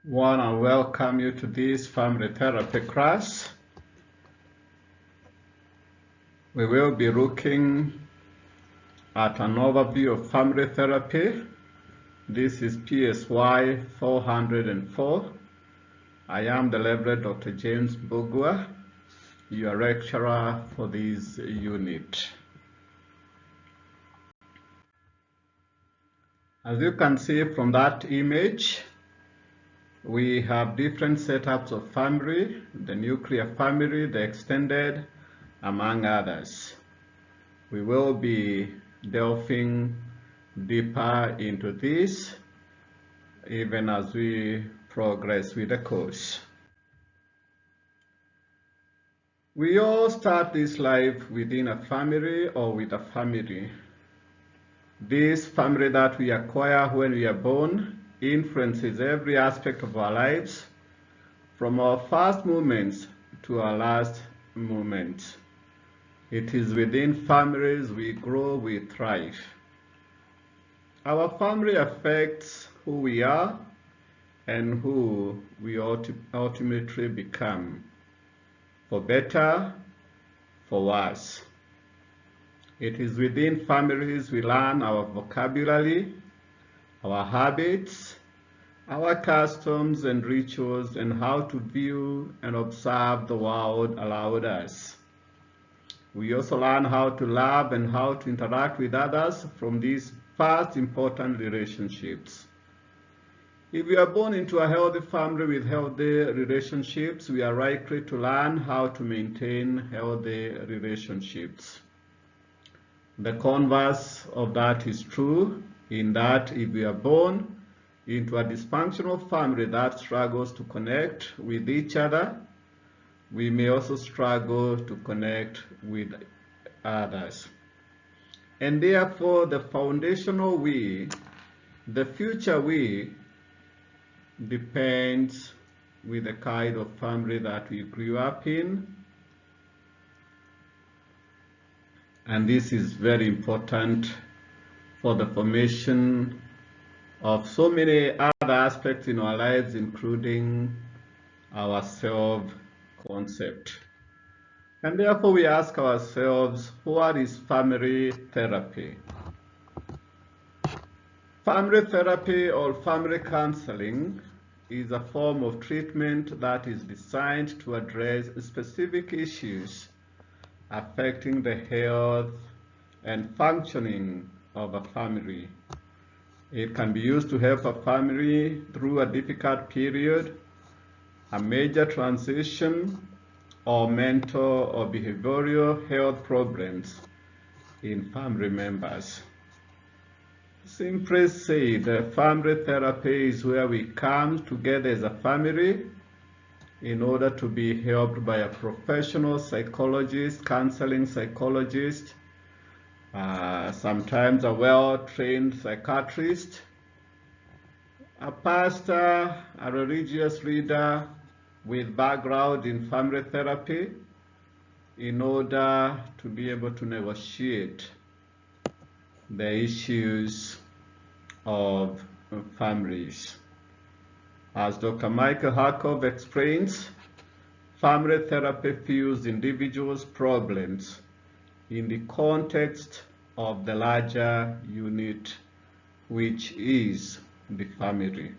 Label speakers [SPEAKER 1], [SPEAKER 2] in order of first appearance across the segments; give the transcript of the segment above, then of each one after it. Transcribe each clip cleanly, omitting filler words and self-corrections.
[SPEAKER 1] Want to welcome you to this family therapy class. We will be looking at an overview of family therapy. This is PSY 404. I am the Reverend Dr. James Bugwa, your lecturer for this unit. As you can see from that image, we have different setups of family, the nuclear family, the extended, among others. We will be delving deeper into this even as we progress with the course. We all start this life within a family or with a family. This family that we acquire when we are born influences every aspect of our lives, from our first moments to our last moments. It is within families we grow, we thrive. Our family affects who we are and who we ultimately become, for better, for worse. It is within families we learn our vocabulary, our habits, our customs and rituals, and how to view and observe the world around us. We also learn how to love and how to interact with others from these first important relationships. If we are born into a healthy family with healthy relationships, we are likely to learn how to maintain healthy relationships. The converse of that is true, in that if we are born into a dysfunctional family that struggles to connect with each other, we may also struggle to connect with others. And therefore, the foundational we, the future we, depends with the kind of family that we grew up in. And this is very important for the formation of so many other aspects in our lives, including our self-concept. And therefore we ask ourselves, what is family therapy? Family therapy or family counseling is a form of treatment that is designed to address specific issues affecting the health and functioning of a family. It can be used to help a family through a difficult period, a major transition, or mental or behavioral health problems in family members. Simply said, family therapy is where we come together as a family in order to be helped by a professional psychologist, counseling psychologist, sometimes a well-trained psychiatrist, a pastor, a religious leader with background in family therapy, in order to be able to negotiate the issues of families. As Dr. Michael Harkov explains, family therapy views individuals' problems in the context of the larger unit, which is the family.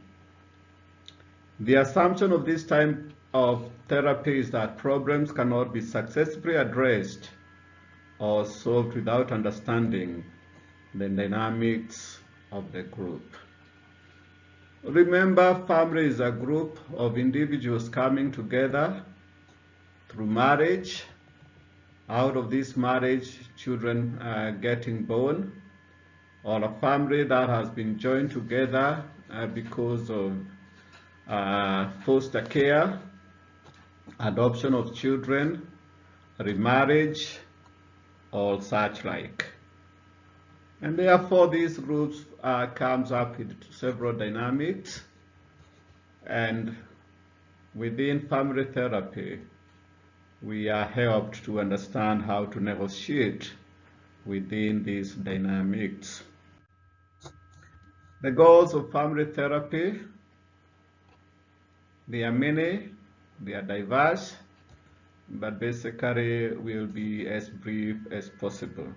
[SPEAKER 1] The assumption of this type of therapy is that problems cannot be successfully addressed or solved without understanding the dynamics of the group. Remember, family is a group of individuals coming together through marriage. Out of this marriage, children are getting born, or a family that has been joined together because of foster care, adoption of children, remarriage, or such like. And therefore, these groups comes up with several dynamics, and within family therapy, we are helped to understand how to negotiate within these dynamics. The goals of family therapy They are many, they are diverse, but basically we'll be as brief as possible.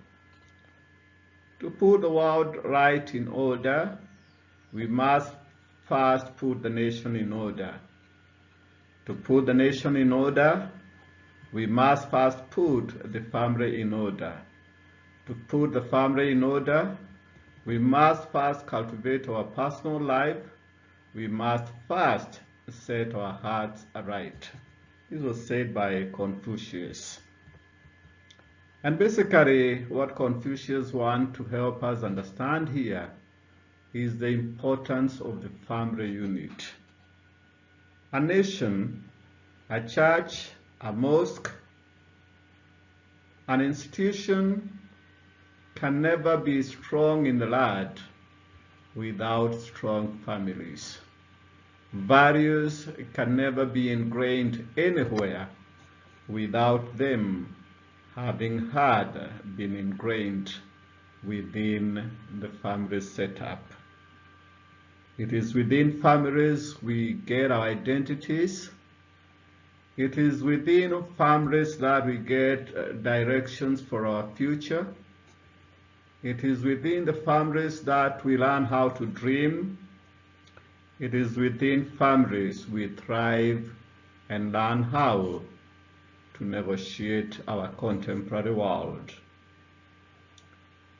[SPEAKER 1] To put the world right in order, we must first put the nation in order. To put the nation in order, we must first put the family in order. To put the family in order, we must first cultivate our personal life. We must first set our hearts aright. This was said by Confucius. And basically, what Confucius wants to help us understand here is the importance of the family unit. A nation, a church, a mosque, an institution can never be strong in the land without strong families. Values can never be ingrained anywhere without them having been ingrained within the family setup. It is within families we get our identities. It is within families that we get directions for our future. It is within the families that we learn how to dream. It is within families we thrive and learn how to negotiate our contemporary world.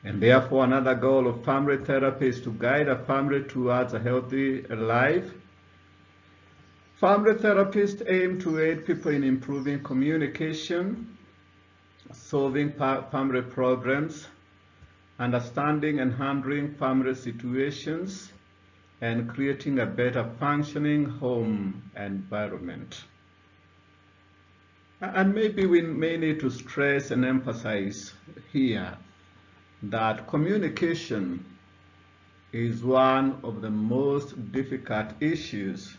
[SPEAKER 1] And therefore, another goal of family therapy is to guide a family towards a healthy life. Family therapists aim to aid people in improving communication, solving family problems, understanding and handling family situations, and creating a better functioning home environment. And maybe we may need to stress and emphasize here that communication is one of the most difficult issues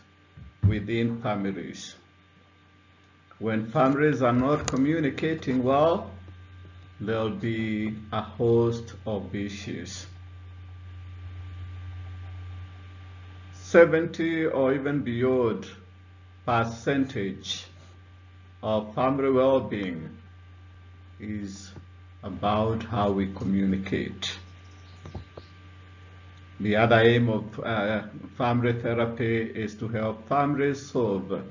[SPEAKER 1] within families. When families are not communicating well, there'll be a host of issues. 70 or even beyond percentage of family well-being is about how we communicate. The other aim of family therapy is to help families solve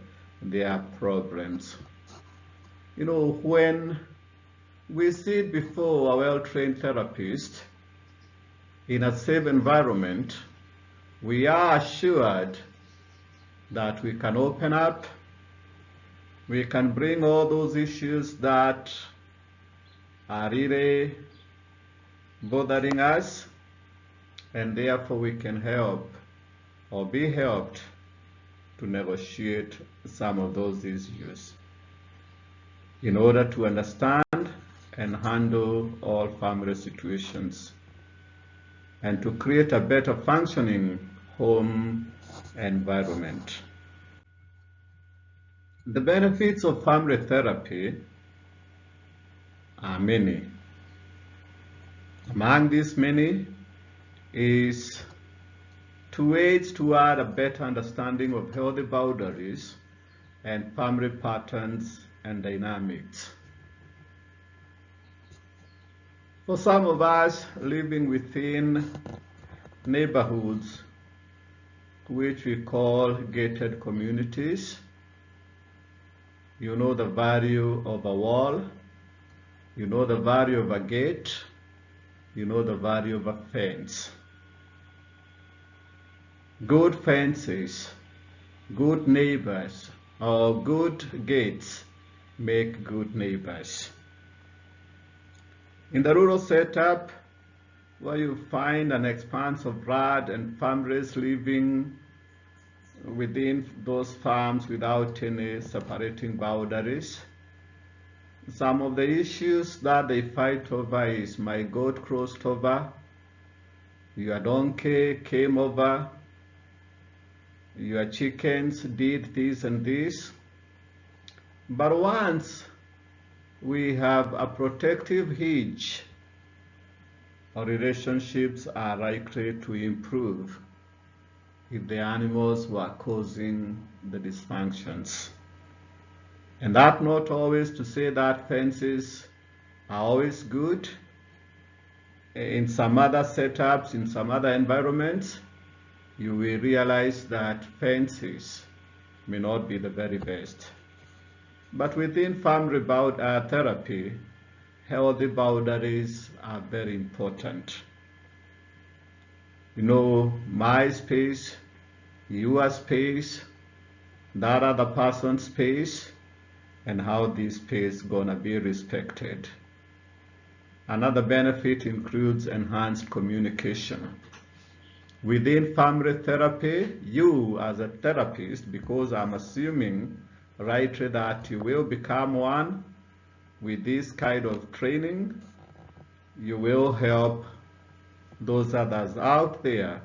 [SPEAKER 1] their problems. You know, when we sit before a well-trained therapist in a safe environment, we are assured that we can open up, we can bring all those issues that are really bothering us, and therefore we can help or be helped to negotiate some of those issues in order to understand and handle all family situations and to create a better functioning home environment. The benefits of family therapy are many. Among these many is to aid toward a better understanding of healthy boundaries and family patterns and dynamics. For some of us living within neighborhoods which we call gated communities, you know the value of a wall, you know the value of a gate, you know the value of a fence. Good fences, good neighbors, or good gates make good neighbors. In the rural setup, where you find an expanse of land and families living within those farms without any separating boundaries, some of the issues that they fight over is my goat crossed over, your donkey came over, your chickens did this and this. But once we have a protective hedge, our relationships are likely to improve. if the animals were causing the dysfunctions. And that not always to say that fences are always good. In some other setups, in some other environments, you will realize that fences may not be the very best. But within family therapy, healthy boundaries are very important. You know, my space, your space, that other person's space, and how this space gonna be respected. Another benefit includes enhanced communication. Within family therapy, you as a therapist, because I'm assuming rightly that you will become one with this kind of training, you will help those others out there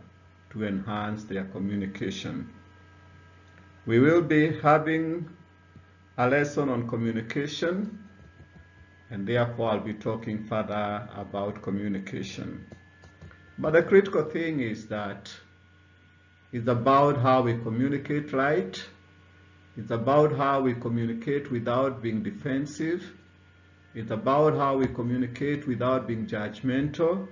[SPEAKER 1] to enhance their communication. We will be having a lesson on communication, and therefore I'll be talking further about communication. But the critical thing is that it's about how we communicate right. It's about how we communicate without being defensive. It's about how we communicate without being judgmental.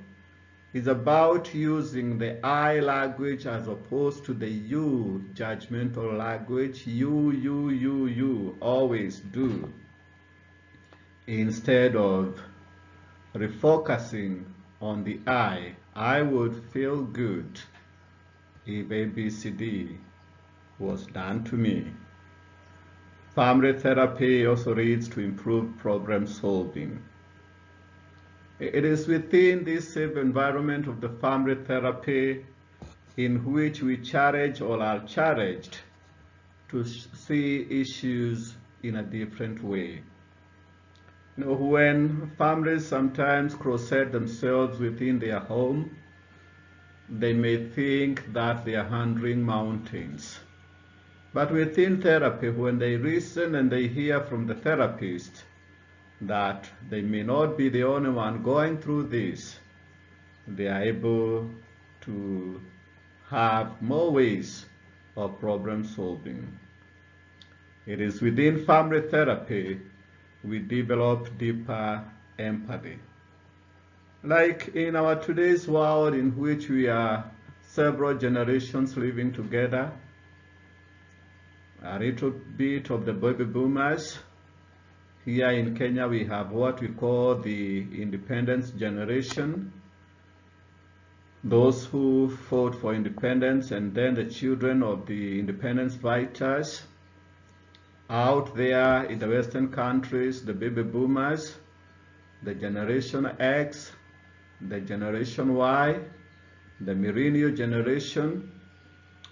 [SPEAKER 1] It's about using the I language as opposed to the you judgmental language. You, always do. Instead of refocusing on the I would feel good if ABCD was done to me. Family therapy also leads to improved problem solving. It is within this safe environment of the family therapy in which we challenge or are challenged to see issues in a different way. You know, when families sometimes cross-set themselves within their home, they may think that they are handling mountains. But within therapy, when they listen and they hear from the therapist that they may not be the only one going through this, they are able to have more ways of problem solving. It is within family therapy we develop deeper empathy. Like in our today's world in which we are several generations living together, a little bit of the baby boomers. Here in Kenya we have what we call the independence generation, those who fought for independence, and then the children of the independence fighters. Out there in the Western countries, the baby boomers, the Generation X, the Generation Y, the millennial generation,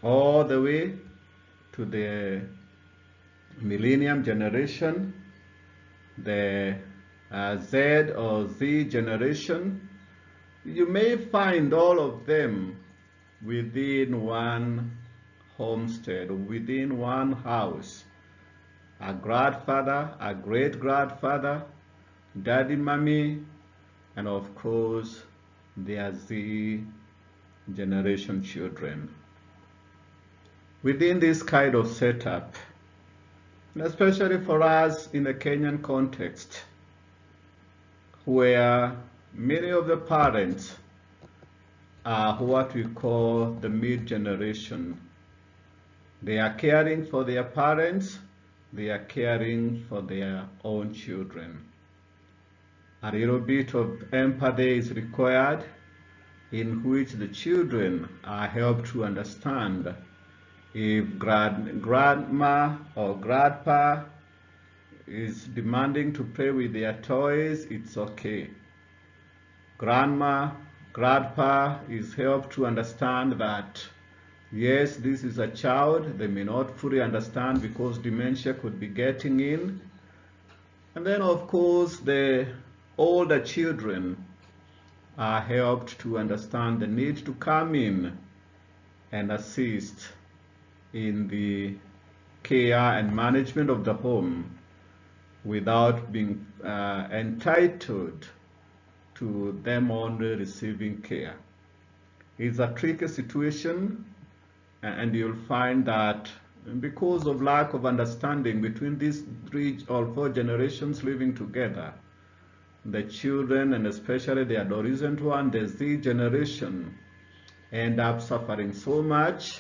[SPEAKER 1] all the way to the millennium generation, the Z or Z generation. You may find all of them within one homestead, within one house. A grandfather, a great-grandfather, daddy, mommy, and of course their Z generation children. Within this kind of setup, especially for us in the Kenyan context, where many of the parents are what we call the mid-generation. They are caring for their parents, they are caring for their own children. A little bit of empathy is required, in which the children are helped to understand if grandma or grandpa is demanding to play with their toys, it's okay. Grandma, grandpa is helped to understand that yes, this is a child, they may not fully understand because dementia could be getting in. And then of course the older children are helped to understand the need to come in and assist in the care and management of the home without being entitled to them only receiving care. It's a tricky situation, And you'll find that because of lack of understanding between these 3 or 4 generations living together, the children, and especially the adolescent one, the Z generation, end up suffering so much,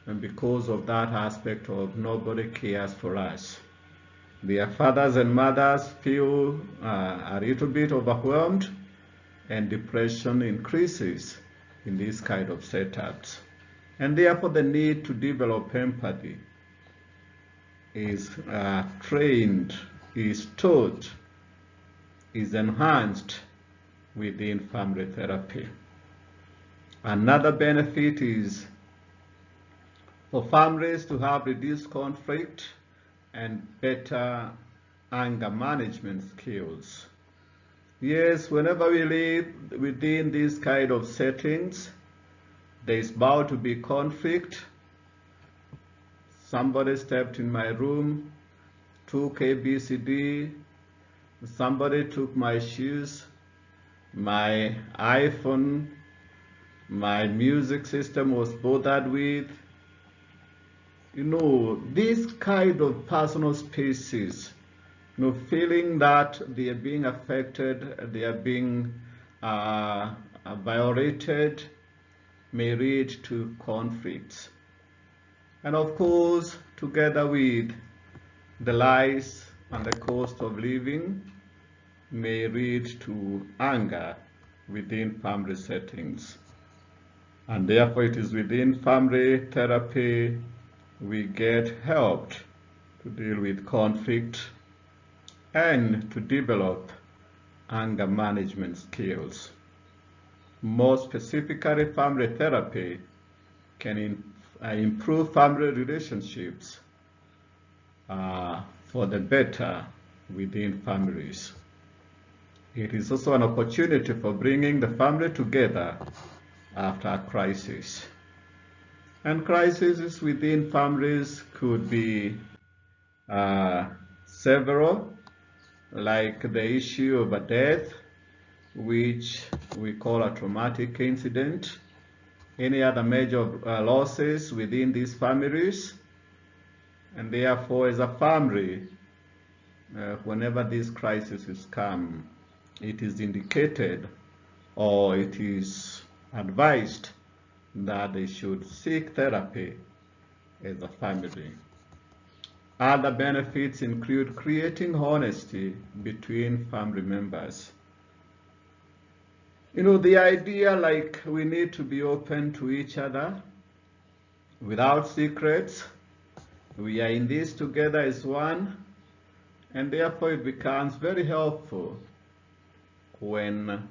[SPEAKER 1] and because of that aspect of nobody cares for us. Their fathers and mothers feel a little bit overwhelmed, and depression increases in these kind of setups. And therefore the need to develop empathy is trained, is taught, is enhanced within family therapy. Another benefit is for families to have reduced conflict and better anger management skills. Yes, whenever we live within these kind of settings, there is bound to be conflict. Somebody stepped in my room, took ABCD, somebody took my shoes, my iPhone, my music system was bothered with. These kind of personal spaces, feeling that they are being affected, they are being violated, may lead to conflicts. And of course, together with the lies and the cost of living, may lead to anger within family settings. And therefore it is within family therapy we get helped to deal with conflict and to develop anger management skills. More specifically, family therapy can improve family relationships for the better within families. It is also an opportunity for bringing the family together after a crisis. And crises within families could be several, like the issue of a death, which we call a traumatic incident, any other major losses within these families. And therefore, as a family, whenever these crises come, it is indicated or it is advised that they should seek therapy as a family. Other benefits include creating honesty between family members. The idea like we need to be open to each other without secrets. We are in this together as one, and therefore it becomes very helpful when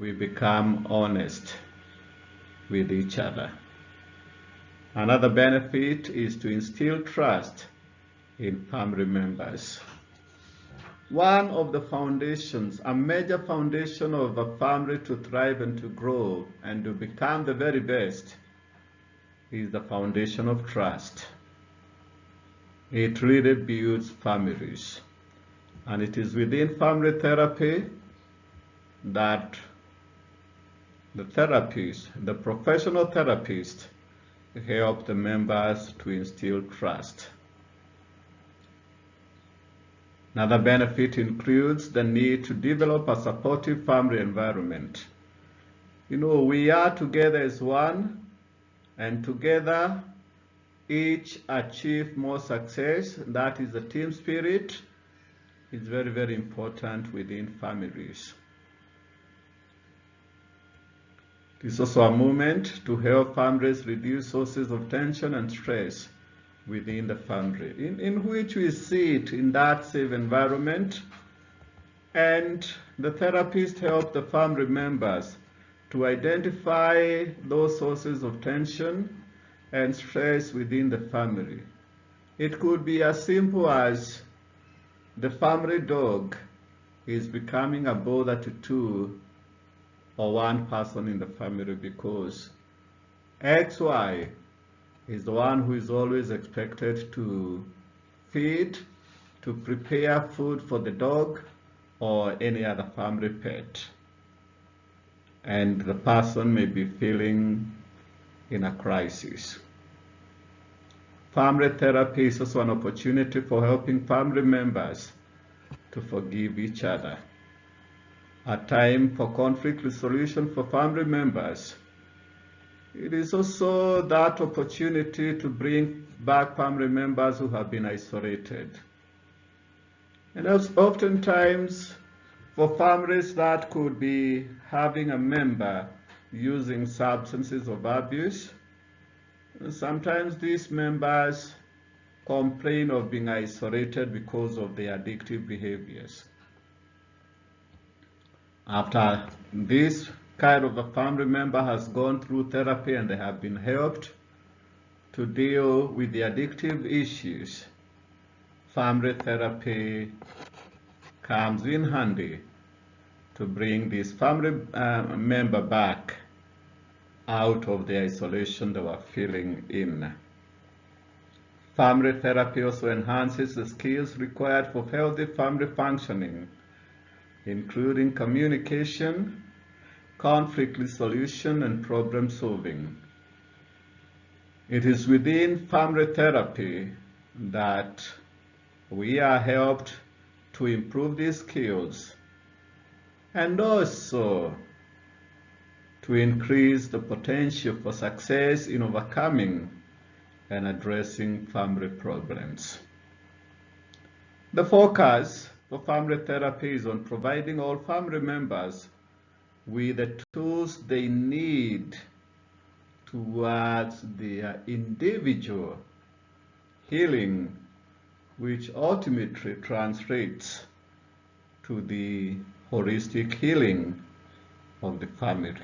[SPEAKER 1] we become honest with each other. Another benefit is to instill trust in family members. One of the foundations, a major foundation of a family to thrive and to grow and to become the very best, is the foundation of trust. It really builds families. And it is within family therapy that the therapist, the professional therapist, help the members to instill trust. Another benefit includes the need to develop a supportive family environment. We are together as one, and together each achieve more success. That is the team spirit. It's very, very important within families. It is also a movement to help families reduce sources of tension and stress within the family, in which we sit in that safe environment, and the therapist helps the family members to identify those sources of tension and stress within the family. It could be as simple as the family dog is becoming a bother to two or one person in the family because XY is the one who is always expected to feed, to prepare food for the dog or any other family pet. And the person may be feeling in a crisis. Family therapy is also an opportunity for helping family members to forgive each other. A time for conflict resolution for family members. It is also that opportunity to bring back family members who have been isolated. And oftentimes, for families that could be having a member using substances of abuse, sometimes these members complain of being isolated because of their addictive behaviors. After this kind of a family member has gone through therapy and they have been helped to deal with the addictive issues, family therapy comes in handy to bring this family member back out of the isolation they were feeling in. Family therapy also enhances the skills required for healthy family functioning, including communication, conflict resolution, and problem solving. It is within family therapy that we are helped to improve these skills and also to increase the potential for success in overcoming and addressing family problems. The focus for family therapy is on providing all family members with the tools they need towards their individual healing, which ultimately translates to the holistic healing of the family.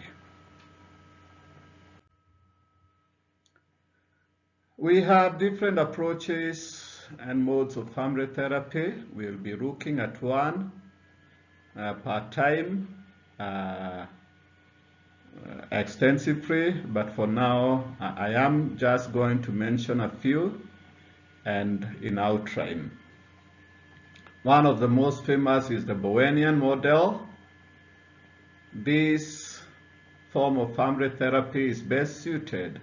[SPEAKER 1] We have different approaches and modes of family therapy. We'll be looking at one per time extensively, but for now I am just going to mention a few and in outline. One of the most famous is the Bowenian model. This form of family therapy is best suited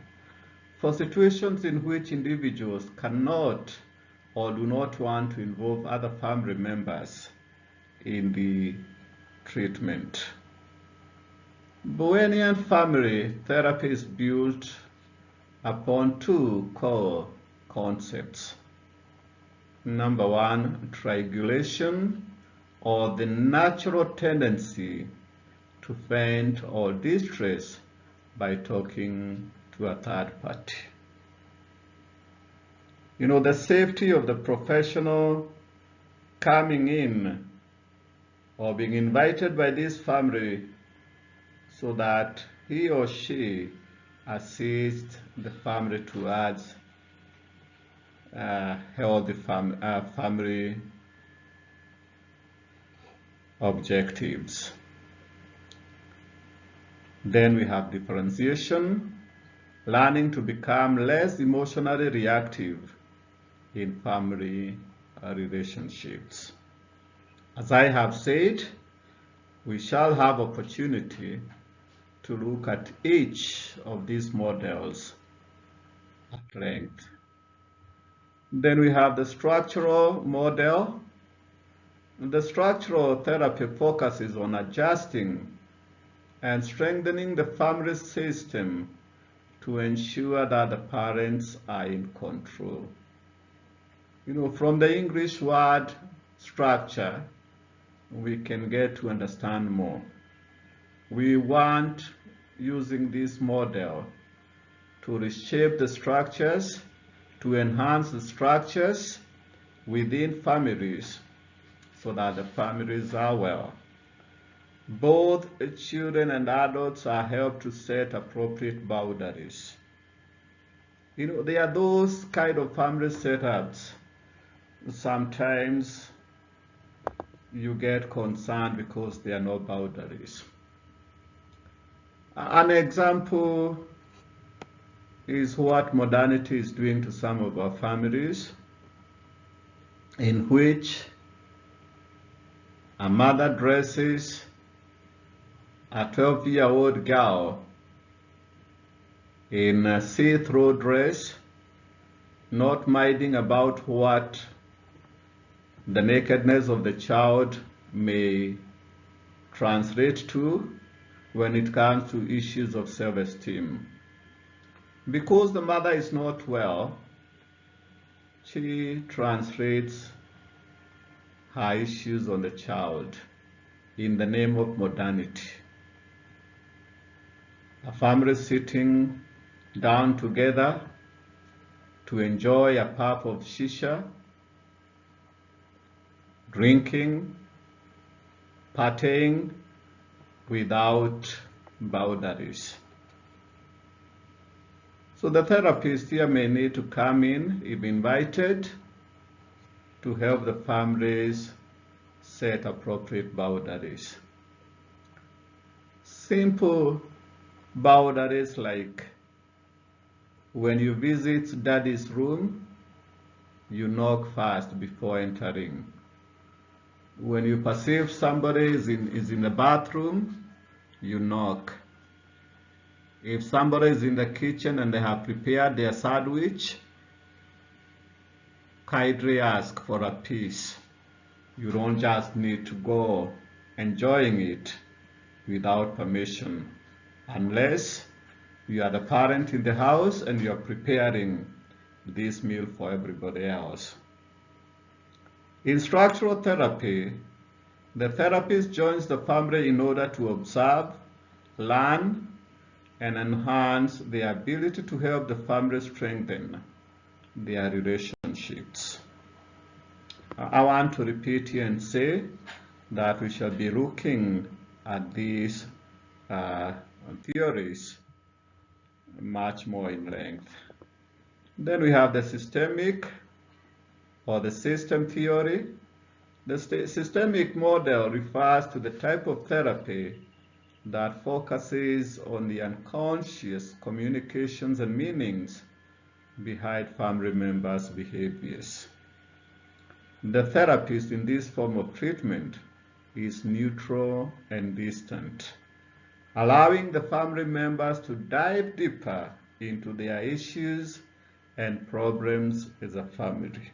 [SPEAKER 1] for situations in which individuals cannot or do not want to involve other family members in the treatment. Bowenian family therapy is built upon two core concepts. Number one, triangulation, or the natural tendency to vent or distress by talking to a third party. You know, the safety of the professional coming in or being invited by this family so that he or she assists the family towards healthy family objectives. Then we have differentiation, learning to become less emotionally reactive in family relationships. As I have said, we shall have opportunity to look at each of these models at length. Then we have the structural model. The structural therapy focuses on adjusting and strengthening the family system to ensure that the parents are in control. You know, from the English word structure, we can get to understand more. We want, using this model, to reshape the structures, to enhance the structures within families so that the families are well. Both children and adults are helped to set appropriate boundaries. You know, there are those kind of family setups. Sometimes you get concerned because there are no boundaries. An example is what modernity is doing to some of our families, in which a mother dresses a 12-year-old girl in a see-through dress, not minding about what the nakedness of the child may translate to when it comes to issues of self-esteem. Because the mother is not well, she translates her issues on the child in the name of modernity. A family sitting down together to enjoy a puff of shisha, drinking, partying without boundaries. So the therapist here may need to come in, if invited, to help the families set appropriate boundaries. Simple boundaries like when you visit daddy's room, you knock first before entering. When you perceive somebody is in the bathroom, you knock. If somebody is in the kitchen and they have prepared their sandwich, kindly ask for a piece. You don't just need to go enjoying it without permission, unless you are the parent in the house and you are preparing this meal for everybody else. In structural therapy, the therapist joins the family in order to observe, learn, and enhance their ability to help the family strengthen their relationships. I want to repeat here and say that we shall be looking at these theories much more in length. Then we have the systemic or the system theory. The systemic model refers to the type of therapy that focuses on the unconscious communications and meanings behind family members' behaviors. The therapist in this form of treatment is neutral and distant, allowing the family members to dive deeper into their issues and problems as a family.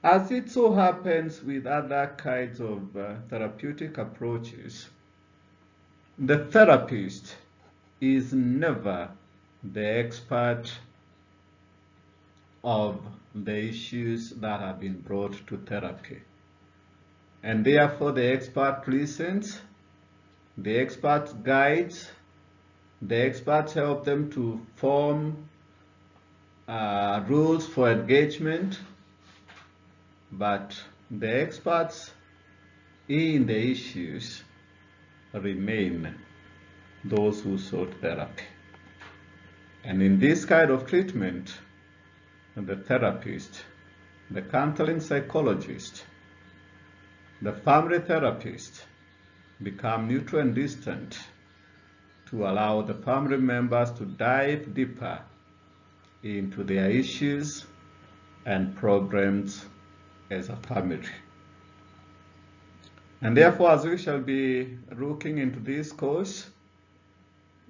[SPEAKER 1] As it so happens with other kinds of therapeutic approaches, the therapist is never the expert of the issues that have been brought to therapy. And therefore the expert listens, the expert guides, the experts help them to form rules for engagement, but the experts in the issues remain those who sought therapy. And in this kind of treatment, the therapist, the counseling psychologist, the family therapist become neutral and distant to allow the family members to dive deeper into their issues and problems as a family. And therefore, as we shall be looking into this course,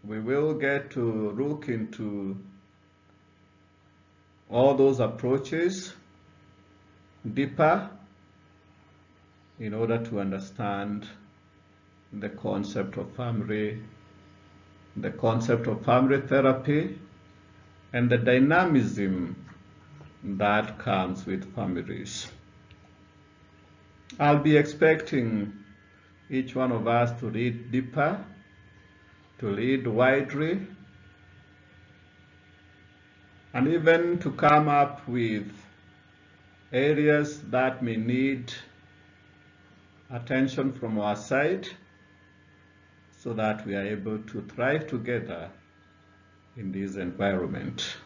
[SPEAKER 1] we will get to look into all those approaches deeper in order to understand the concept of family, the concept of family therapy, and the dynamism that comes with families. I'll be expecting each one of us to read deeper, to read widely, and even to come up with areas that may need attention from our side so that we are able to thrive together in this environment.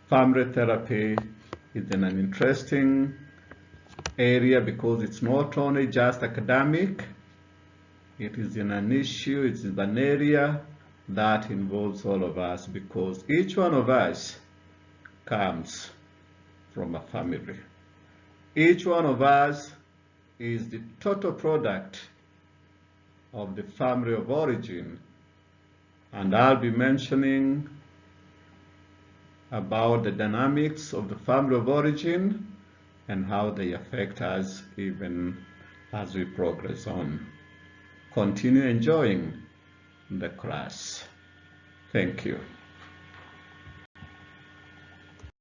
[SPEAKER 1] Family therapy is an interesting area because it's not only just academic, it is an issue, it is an area that involves all of us because each one of us comes from a family. Each one of us is the total product of the family of origin And I'll be mentioning about the dynamics of the family of origin and how they affect us even as we progress on. Continue enjoying the class. Thank you.